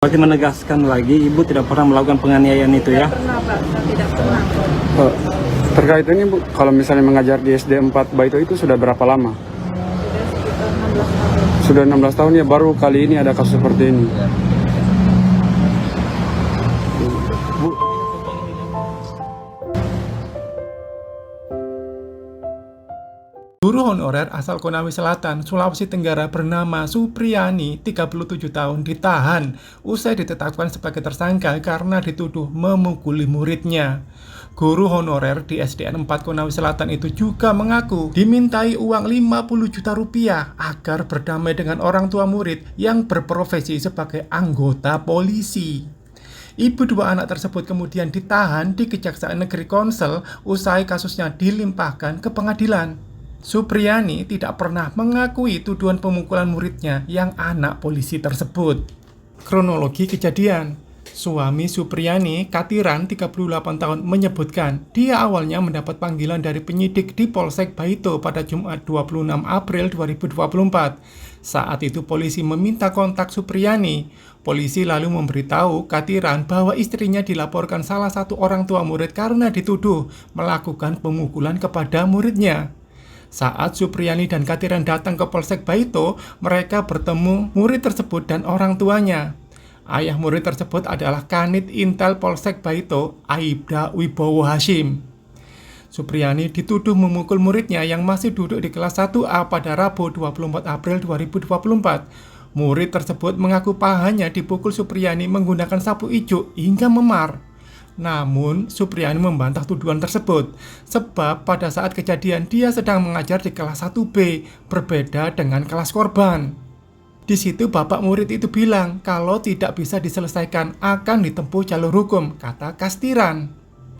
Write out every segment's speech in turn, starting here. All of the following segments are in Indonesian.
Berarti menegaskan lagi, Ibu tidak pernah melakukan penganiayaan itu ya? Tidak pernah, Pak. Saya tidak pernah. Terkait ini Bu, kalau misalnya mengajar di SD 4 Baito itu sudah berapa lama? Sudah sekitar 16 tahun. Sudah 16 tahun ya, baru kali ini ada kasus seperti ini. Bu, Guru honorer asal Konawe Selatan, Sulawesi Tenggara bernama Supriyani, 37 tahun, ditahan usai ditetapkan sebagai tersangka karena dituduh memukuli muridnya. Guru honorer di SDN 4 Konawe Selatan itu juga mengaku dimintai uang 50 juta rupiah agar berdamai dengan orang tua murid yang berprofesi sebagai anggota polisi. Ibu dua anak tersebut kemudian ditahan di Kejaksaan Negeri Konsel usai kasusnya dilimpahkan ke pengadilan. Supriyani tidak pernah mengakui tuduhan pemukulan muridnya yang anak polisi tersebut. Kronologi kejadian: suami Supriyani, Katiran, 38 tahun, menyebutkan dia awalnya mendapat panggilan dari penyidik di Polsek Baito pada Jumat 26 April 2024. Saat itu polisi meminta kontak Supriyani. Polisi lalu memberitahu Katiran bahwa istrinya dilaporkan salah satu orang tua murid karena dituduh melakukan pemukulan kepada muridnya. Saat Supriyani dan Katiran datang ke Polsek Baito, mereka bertemu murid tersebut dan orang tuanya. Ayah murid tersebut adalah Kanit Intel Polsek Baito, Aibda Wibowo Hashim. Supriyani dituduh memukul muridnya yang masih duduk di kelas 1A pada Rabu 24 April 2024. Murid tersebut mengaku pahanya dipukul Supriyani menggunakan sapu ijuk hingga memar. Namun, Supriyani membantah tuduhan tersebut, sebab pada saat kejadian dia sedang mengajar di kelas 1B, berbeda dengan kelas korban. Di situ bapak murid itu bilang kalau tidak bisa diselesaikan akan ditempuh jalur hukum, kata Kastiran.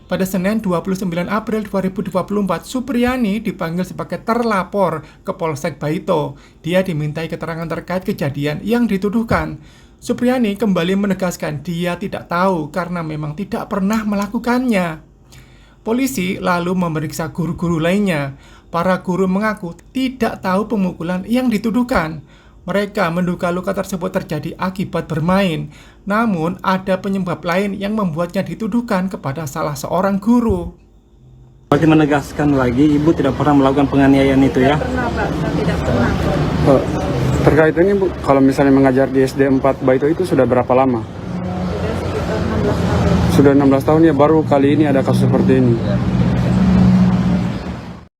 Pada Senin 29 April 2024, Supriyani dipanggil sebagai terlapor ke Polsek Baito. Dia dimintai keterangan terkait kejadian yang dituduhkan. Supriyani kembali menegaskan dia tidak tahu karena memang tidak pernah melakukannya. Polisi lalu memeriksa guru-guru lainnya. Para guru mengaku tidak tahu pemukulan yang dituduhkan. Mereka menduga luka tersebut terjadi akibat bermain. Namun ada penyebab lain yang membuatnya dituduhkan kepada salah seorang guru. Berarti menegaskan lagi, Ibu tidak pernah melakukan penganiayaan itu ya? Tidak pernah, Pak. Saya tidak pernah. terkait ini Bu, kalau misalnya mengajar di SD 4 Baito itu sudah berapa lama? Sudah sekitar 16 tahun. Sudah 16 tahun ya, baru kali ini ada kasus seperti ini.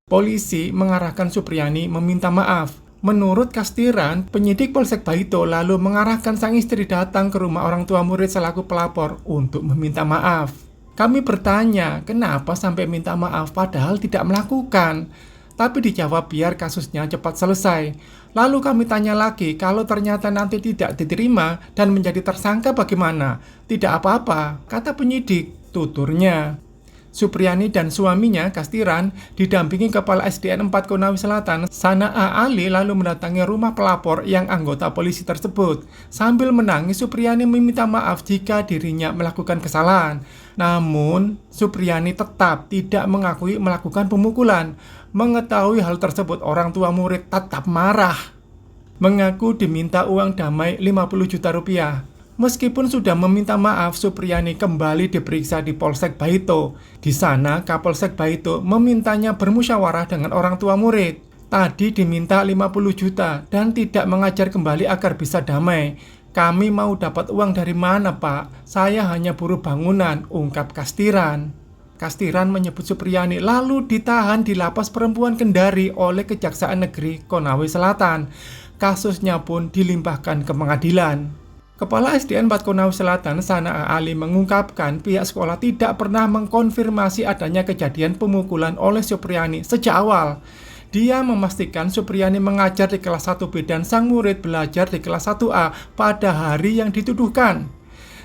Polisi mengarahkan Supriyani meminta maaf. Menurut Kastiran, penyidik Polsek Baito lalu mengarahkan sang istri datang ke rumah orang tua murid selaku pelapor untuk meminta maaf. Kami bertanya, kenapa sampai minta maaf padahal tidak melakukan? Tapi dijawab biar kasusnya cepat selesai. Lalu kami tanya lagi, kalau ternyata nanti tidak diterima dan menjadi tersangka bagaimana? Tidak apa-apa, kata penyidik, tuturnya. Supriyani dan suaminya, Kastiran, didampingi Kepala SDN 4 Konawe Selatan, Sanaa Ali, lalu mendatangi rumah pelapor yang anggota polisi tersebut. Sambil menangis, Supriyani meminta maaf jika dirinya melakukan kesalahan. Namun, Supriyani tetap tidak mengakui melakukan pemukulan. Mengetahui hal tersebut, orang tua murid tetap marah. Mengaku diminta uang damai 50 juta rupiah. Meskipun sudah meminta maaf, Supriyani kembali diperiksa di Polsek Baito. Di sana, Kapolsek Baito memintanya bermusyawarah dengan orang tua murid. Tadi diminta 50 juta dan tidak mengajar kembali agar bisa damai. Kami mau dapat uang dari mana, Pak? Saya hanya buruh bangunan, ungkap Kastiran. Kastiran menyebut Supriyani lalu ditahan di Lapas Perempuan Kendari oleh Kejaksaan Negeri Konawe Selatan. Kasusnya pun dilimpahkan ke pengadilan. Kepala SDN 4 Konawe Selatan, Sanaa Ali, mengungkapkan pihak sekolah tidak pernah mengkonfirmasi adanya kejadian pemukulan oleh Supriyani sejak awal. Dia memastikan Supriyani mengajar di kelas 1B dan sang murid belajar di kelas 1A pada hari yang dituduhkan.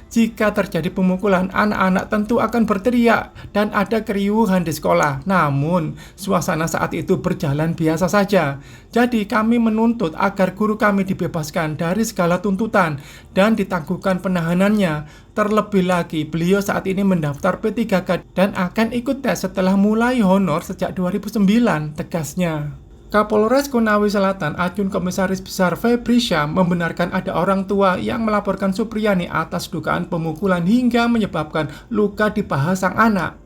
Jika terjadi pemukulan, anak-anak tentu akan berteriak dan ada keriuhan di sekolah. Namun, suasana saat itu berjalan biasa saja. Jadi, kami menuntut agar guru kami dibebaskan dari segala tuntutan dan ditangguhkan penahanannya. Terlebih lagi, beliau saat ini mendaftar P3K dan akan ikut tes setelah mulai honor sejak 2009, tegasnya. Kapolres Konawe Selatan, Ajun Komisaris Besar Febri Syam, membenarkan ada orang tua yang melaporkan Supriyani atas dugaan pemukulan hingga menyebabkan luka di paha sang anak.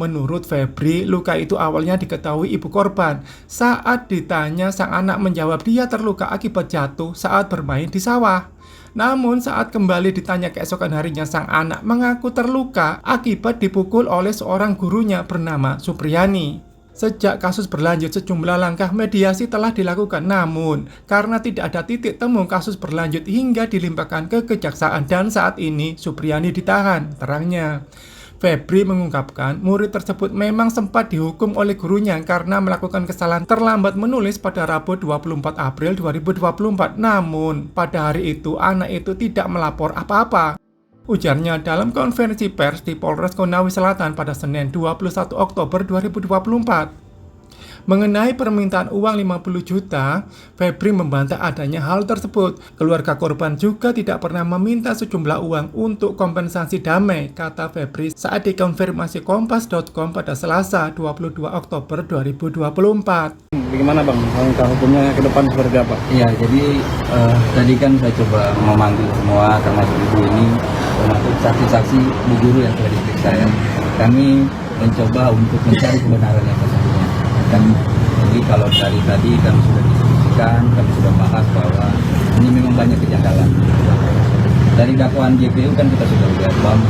Menurut Febri, luka itu awalnya diketahui ibu korban. Saat ditanya, sang anak menjawab dia terluka akibat jatuh saat bermain di sawah. Namun saat kembali ditanya keesokan harinya, sang anak mengaku terluka akibat dipukul oleh seorang gurunya bernama Supriyani. Sejak kasus berlanjut, sejumlah langkah mediasi telah dilakukan. Namun, karena tidak ada titik temu, kasus berlanjut hingga dilimpahkan ke kejaksaan dan saat ini Supriyani ditahan, terangnya. Febri mengungkapkan murid tersebut memang sempat dihukum oleh gurunya karena melakukan kesalahan terlambat menulis pada Rabu 24 April 2024. Namun, pada hari itu anak itu tidak melapor apa-apa. Ujarnya dalam konferensi pers di Polres Konawe Selatan pada Senin 21 Oktober 2024. Mengenai permintaan uang 50 juta, Febri membantah adanya hal tersebut. Keluarga korban juga tidak pernah meminta sejumlah uang untuk kompensasi damai, kata Febri saat dikonfirmasi Kompas.com pada Selasa 22 Oktober 2024. Bagaimana Bang, langkah hukumnya ke depan seperti apa? Iya, jadi tadi kan saya coba memanggil semua termasuk ibu ini, termasuk saksi-saksi bu guru yang telah diperiksa ya. Kami mencoba untuk mencari kebenaran yang sesungguhnya. Jadi kalau dari tadi kami sudah diskusikan, kami sudah bahas bahwa ini memang banyak kejanggalan. Dari dakwaan JPU kan kita sudah lihat bahwa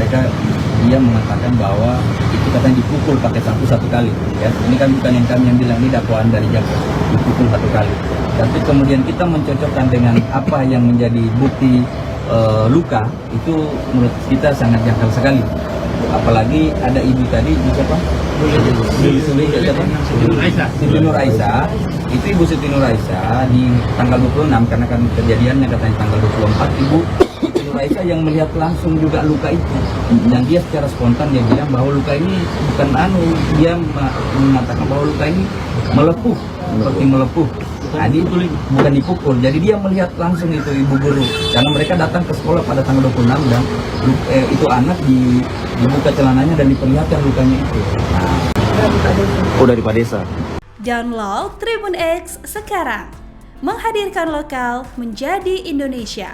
dia mengatakan bahwa itu katanya dipukul pakai sapu satu kali. Ya, ini kan bukan yang kami yang bilang, ini dakwaan dari jaksa dipukul satu kali. Tapi kemudian kita mencocokkan dengan apa yang menjadi bukti luka, itu menurut kita sangat janggal sekali. Apalagi ada ibu tadi, ibu siapa? Siti Nur Aisyah. Itu Ibu Siti Nur Aisyah di tanggal 26, karena kan kejadiannya katanya tanggal 24, Ibu Siti Nur Aisyah yang melihat langsung juga luka itu. Dan dia secara spontan dia bilang bahwa luka ini bukan dia mengatakan bahwa luka ini melepuh, seperti melepuh. Nah, bukan dipukul, jadi dia melihat langsung itu ibu guru. Karena mereka datang ke sekolah pada tanggal 26 dan itu anak dibuka celananya dan diperlihatkan lukanya itu. Nah, Udah di Padesa. Download Tribun X sekarang, menghadirkan lokal menjadi Indonesia.